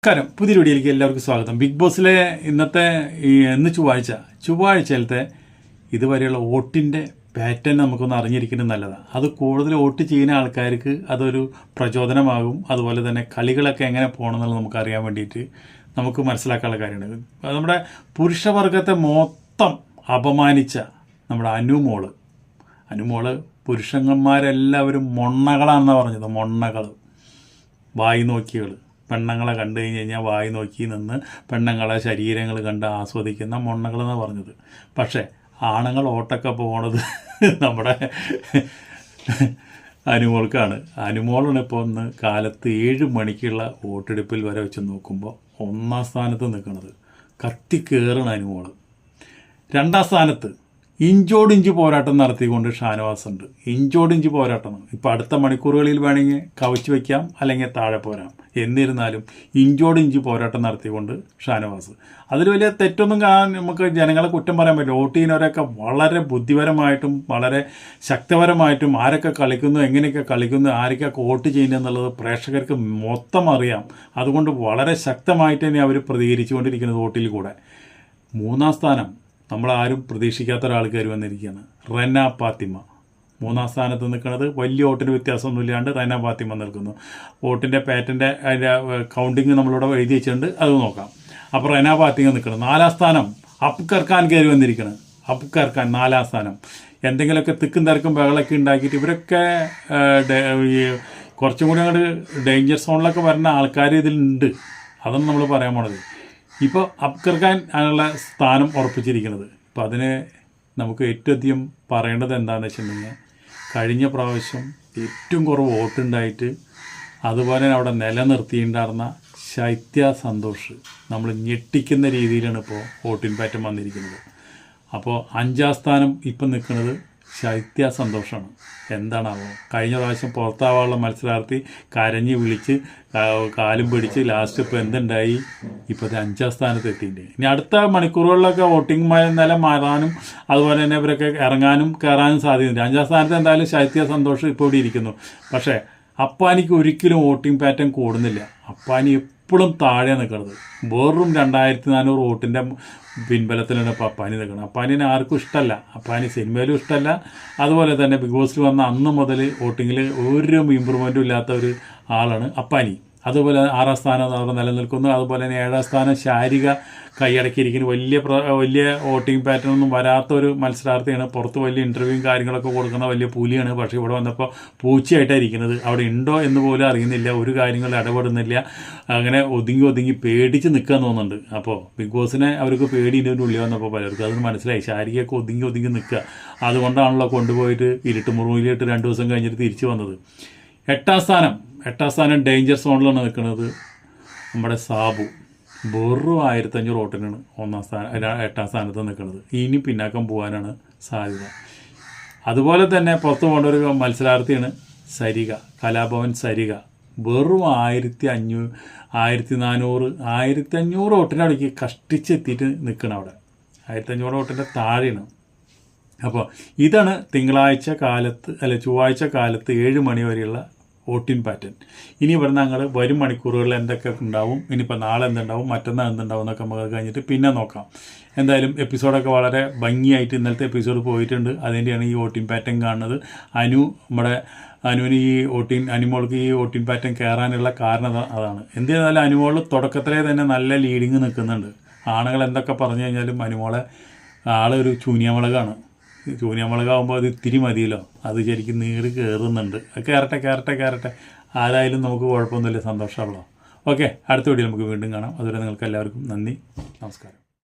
നമസ്കാരം, പുതിയ വീഡിയോയിലേക്ക് എല്ലാവർക്കും സ്വാഗതം. ബിഗ് ബോസിലെ ഇന്നത്തെ ഇന്ന് ചൊവ്വാഴ്ചയിലത്തെ ഇതുവരെയുള്ള വോട്ടിൻ്റെ പാറ്റേൺ നമുക്കൊന്ന് അറിഞ്ഞിരിക്കുന്നത് നല്ലതാണ്. അത് കൂടുതൽ വോട്ട് ചെയ്യുന്ന ആൾക്കാർക്ക് അതൊരു പ്രചോദനമാകും. അതുപോലെ തന്നെ കളികളൊക്കെ എങ്ങനെ പോകണമെന്നുള്ളത് നമുക്കറിയാൻ വേണ്ടിയിട്ട് നമുക്ക് മനസ്സിലാക്കാനുള്ള കാര്യമാണ്. നമ്മുടെ പുരുഷവർഗത്തെ മൊത്തം അപമാനിച്ച നമ്മുടെ അനുമോള് പുരുഷന്മാരെല്ലാവരും മൊണ്ണകളാണെന്നാണ് പറഞ്ഞത്. മൊണ്ണകൾ, വായി നോക്കികൾ, പെണ്ണുങ്ങളെ കണ്ടു കഴിഞ്ഞ് കഴിഞ്ഞാൽ വായി നോക്കി നിന്ന് പെണ്ണുങ്ങളെ ശരീരങ്ങൾ കണ്ട് ആസ്വദിക്കുന്ന മൊണ്ണകളെന്നാണ് പറഞ്ഞത്. പക്ഷേ ആണുങ്ങൾ ഓട്ടൊക്കെ പോണത് നമ്മുടെ അനുമോൾക്കാണ്. അനുമോളാണ് ഇപ്പോൾ ഒന്ന് കാലത്ത് 7 മണിക്കുള്ള വോട്ടെടുപ്പിൽ വരെ വെച്ച് നോക്കുമ്പോൾ 1ാം സ്ഥാനത്ത് നിൽക്കുന്നത്. കത്തിക്കേറണം അനുമോൾ. 2ാം സ്ഥാനത്ത് ഇഞ്ചോടിഞ്ച് പോരാട്ടം നടത്തിക്കൊണ്ട് ഷാനവാസ് ഉണ്ട്. ഇഞ്ചോടിഞ്ച് പോരാട്ടം. ഇപ്പോൾ അടുത്ത മണിക്കൂറുകളിൽ വേണമെങ്കിൽ കവച്ച് വയ്ക്കാം, അല്ലെങ്കിൽ താഴെ പോരാം. എന്നിരുന്നാലും ഇഞ്ചോടിഞ്ച് പോരാട്ടം നടത്തിക്കൊണ്ട് ഷാനവാസ്. അതിൽ വലിയ തെറ്റൊന്നും നമുക്ക് ജനങ്ങളെ കുറ്റം പറയാൻ പറ്റില്ല. വോട്ട് ചെയ്യുന്നവരൊക്കെ വളരെ ബുദ്ധിപരമായിട്ടും വളരെ ശക്തപരമായിട്ടും ആരൊക്കെ കളിക്കുന്നു, എങ്ങനെയൊക്കെ കളിക്കുന്നു, ആരൊക്കെ വോട്ട് ചെയ്യുന്നത് എന്നുള്ളത് പ്രേക്ഷകർക്ക് മൊത്തം അറിയാം. അതുകൊണ്ട് വളരെ ശക്തമായിട്ട് തന്നെ അവർ പ്രതികരിച്ചുകൊണ്ടിരിക്കുന്നത് വോട്ടിൽ കൂടെ. 3ാം സ്ഥാനം നമ്മളാരും പ്രതീക്ഷിക്കാത്ത ഒരാൾക്കാർ വന്നിരിക്കുകയാണ്. റെന ഫാത്തിമ 3ാം സ്ഥാനത്ത് നിൽക്കുന്നത്. വലിയ വോട്ടിന് വ്യത്യാസമൊന്നുമില്ലാണ്ട് റെന ഫാത്തിമ നിൽക്കുന്നു. വോട്ടിൻ്റെ പാറ്റൻ്റെ അതിൻ്റെ കൗണ്ടിങ് നമ്മളിവിടെ എഴുതി വെച്ചിട്ടുണ്ട്, അത് നോക്കാം. അപ്പോൾ റെന ഫാത്തിമ നിൽക്കണം. 4ാം സ്ഥാനം അപ്കർ ഖാൻ കയറി വന്നിരിക്കണം. അപ്കർ ഖാൻ 4ാം സ്ഥാനം. എന്തെങ്കിലുമൊക്കെ തിക്കും തിരക്കും ബഹളമൊക്കെ ഉണ്ടാക്കിയിട്ട് ഇവരൊക്കെ കുറച്ചും കൂടി അങ്ങോട്ട് ഡേഞ്ചർ സോണിലൊക്കെ വരുന്ന ആൾക്കാർ ഇതിലുണ്ട്. അതാണ് നമ്മൾ പറയാൻ പോണത്. ഇപ്പോൾ അപ്കർ ഖാൻ അതിനുള്ള സ്ഥാനം ഉറപ്പിച്ചിരിക്കുന്നത്. ഇപ്പോൾ അതിന് നമുക്ക് ഏറ്റവും അധികം പറയേണ്ടത് എന്താണെന്ന് വെച്ചിട്ടുണ്ടെങ്കിൽ, കഴിഞ്ഞ പ്രാവശ്യം ഏറ്റവും കുറവ് വോട്ടുണ്ടായിട്ട് അതുപോലെ തന്നെ അവിടെ നിലനിർത്തിയിട്ടുണ്ടായിരുന്ന ശൈത്യ സന്തോഷ് നമ്മൾ ഞെട്ടിക്കുന്ന രീതിയിലാണ് ഇപ്പോൾ വോട്ടിംഗ് പാറ്റേൺ വന്നിരിക്കുന്നത്. അപ്പോൾ 5ാം സ്ഥാനം ഇപ്പം നിൽക്കുന്നത് ശൈത്യ സന്തോഷമാണ്. എന്താണാവോ, കഴിഞ്ഞ പ്രാവശ്യം പുറത്താവാനുള്ള മത്സരാർത്ഥി കരഞ്ഞ് വിളിച്ച് കാലും പിടിച്ച് ലാസ്റ്റ് ഇപ്പോൾ എന്തുണ്ടായി, ഇപ്പോൾ 5ാം സ്ഥാനത്ത് എത്തിയിട്ടുണ്ട്. ഇനി അടുത്ത മണിക്കൂറുകളിലൊക്കെ വോട്ടിംഗ് നില മാറാനും അതുപോലെ തന്നെ ഇവരൊക്കെ ഇറങ്ങാനും കയറാനും സാധ്യതയുണ്ട്. 5ാം സ്ഥാനത്ത് എന്തായാലും ശൈത്യ സന്തോഷം ഇപ്പോൾ ഇവിടെ ഇരിക്കുന്നു. പക്ഷേ അപ്പാനിക്ക് ഒരിക്കലും വോട്ടിംഗ് പാറ്റേൺ കൂടുന്നില്ല. അപ്പാനി എപ്പോഴും താഴെ നിൽക്കുന്നത്. വെറും 2400 വോട്ടിൻ്റെ പിൻബലത്തിലാണ് ഇപ്പോൾ അപ്പാനി നിൽക്കുന്നത്. അപ്പാനിനെ ആർക്കും ഇഷ്ടമല്ല. അപ്പാനി സിനിമയിലും ഇഷ്ടമല്ല. അതുപോലെ തന്നെ ബിഗ് ബോസിൽ വന്ന അന്ന് മുതൽ വോട്ടിങ്ങിൽ ഒരു ഇമ്പ്രൂവ്മെൻറ്റും ഇല്ലാത്ത ഒരു ആളാണ് അപ്പാനി. അതുപോലെ 6ാം സ്ഥാനം അവിടെ നിലനിൽക്കുന്നു. അതുപോലെ തന്നെ 7ാം സ്ഥാനം ശാരിക കൈയടക്കിയിരിക്കുന്നു. വലിയ വോട്ടിംഗ് പാറ്റേൺ ഒന്നും വരാത്തൊരു മത്സരാർത്ഥിയാണ്. പുറത്ത് വലിയ ഇൻ്റർവ്യൂവും കാര്യങ്ങളൊക്കെ കൊടുക്കുന്ന വലിയ പുലിയാണ്. പക്ഷേ ഇവിടെ വന്നപ്പോൾ പൂച്ചയായിട്ടാണ് ഇരിക്കുന്നത്. അവിടെ ഉണ്ടോ എന്ന് പോലും അറിയുന്നില്ല. ഒരു കാര്യങ്ങളിൽ ഇടപെടുന്നില്ല. അങ്ങനെ ഒതുങ്ങി പേടിച്ച് നിൽക്കാൻ തോന്നുന്നുണ്ട്. അപ്പോൾ ബിഗ് ബോസിനെ അവർക്ക് പേടി ഇതിൻ്റെ ഉള്ളിൽ വന്നപ്പോൾ പലർക്കും അതൊന്നും മനസ്സിലായി. ശാരികയൊക്കെ ഒതുങ്ങി നിൽക്കുക. അതുകൊണ്ടാണല്ലോ കൊണ്ടുപോയിട്ട് ഇരുട്ടുമുറിയിലിട്ട് 2 ദിവസം കഴിഞ്ഞിട്ട് തിരിച്ചു വന്നത്. 8ാം സ്ഥാനം ഡേഞ്ചർ സോണിലാണ് നിൽക്കുന്നത് നമ്മുടെ സാബു. വെറും 1500 വോട്ടിനാണ് 8ാം സ്ഥാനത്ത് നിൽക്കുന്നത്. ഇനി പിന്നാക്കം പോകാനാണ് സാധ്യത. അതുപോലെ തന്നെ പുറത്ത് പോകേണ്ട ഒരു മത്സരാർത്ഥിയാണ് സരിക, കലാഭവൻ സരിക. വെറും 1500 വോട്ടിൻ്റെ അവിടേക്ക് കഷ്ടിച്ചെത്തിയിട്ട് നിൽക്കണം. അവിടെ 1500 വോട്ടിൻ്റെ താഴെയാണ്. അപ്പോൾ ഇതാണ് ചൊവ്വാഴ്ച കാലത്ത് 7 മണി വരെയുള്ള വോട്ടിംഗ് പാറ്റേൺ. ഇനി ഇവിടുന്ന് ഞങ്ങൾ വരും മണിക്കൂറുകളിൽ എന്തൊക്കെ ഉണ്ടാവും, ഇനിയിപ്പോൾ നാളെ എന്തുണ്ടാവും, മറ്റന്നാൾ എന്തുണ്ടാവും എന്നൊക്കെ നമുക്ക് കഴിഞ്ഞിട്ട് പിന്നെ നോക്കാം. എന്തായാലും എപ്പിസോഡൊക്കെ വളരെ ഭംഗിയായിട്ട് ഇന്നലത്തെ എപ്പിസോഡ് പോയിട്ടുണ്ട്. അതിൻ്റെയാണ് ഈ വോട്ടിംഗ് പാറ്റേൺ കാണുന്നത്. അനുവിന് അനുമോൾക്ക് ഈ വോട്ടിംഗ് പാറ്റേൺ കയറാനുള്ള കാരണം അതാണ്. എന്ത് ചെയ്താലും അനുമോൾ തുടക്കത്തിലേ തന്നെ നല്ല ലീഡിങ് നിൽക്കുന്നുണ്ട്. ആണുങ്ങൾ എന്തൊക്കെ പറഞ്ഞു കഴിഞ്ഞാലും അനുമോളെ ആളൊരു ചൂനിയമുളകാണ്. ചൂനിയമുളകാകുമ്പോൾ അത് ഇത്തിരി മതിയല്ലോ. അത് ശരിക്കും നീറി കയറുന്നുണ്ട്. കയറട്ടെ. ആരായാലും നമുക്ക് കുഴപ്പമൊന്നുമില്ല, സന്തോഷമാണല്ലോ. ഓക്കെ, അടുത്ത വീഡിയോ നമുക്ക് വീണ്ടും കാണാം. അതുവരെ നിങ്ങൾക്ക് എല്ലാവർക്കും നന്ദി, നമസ്കാരം.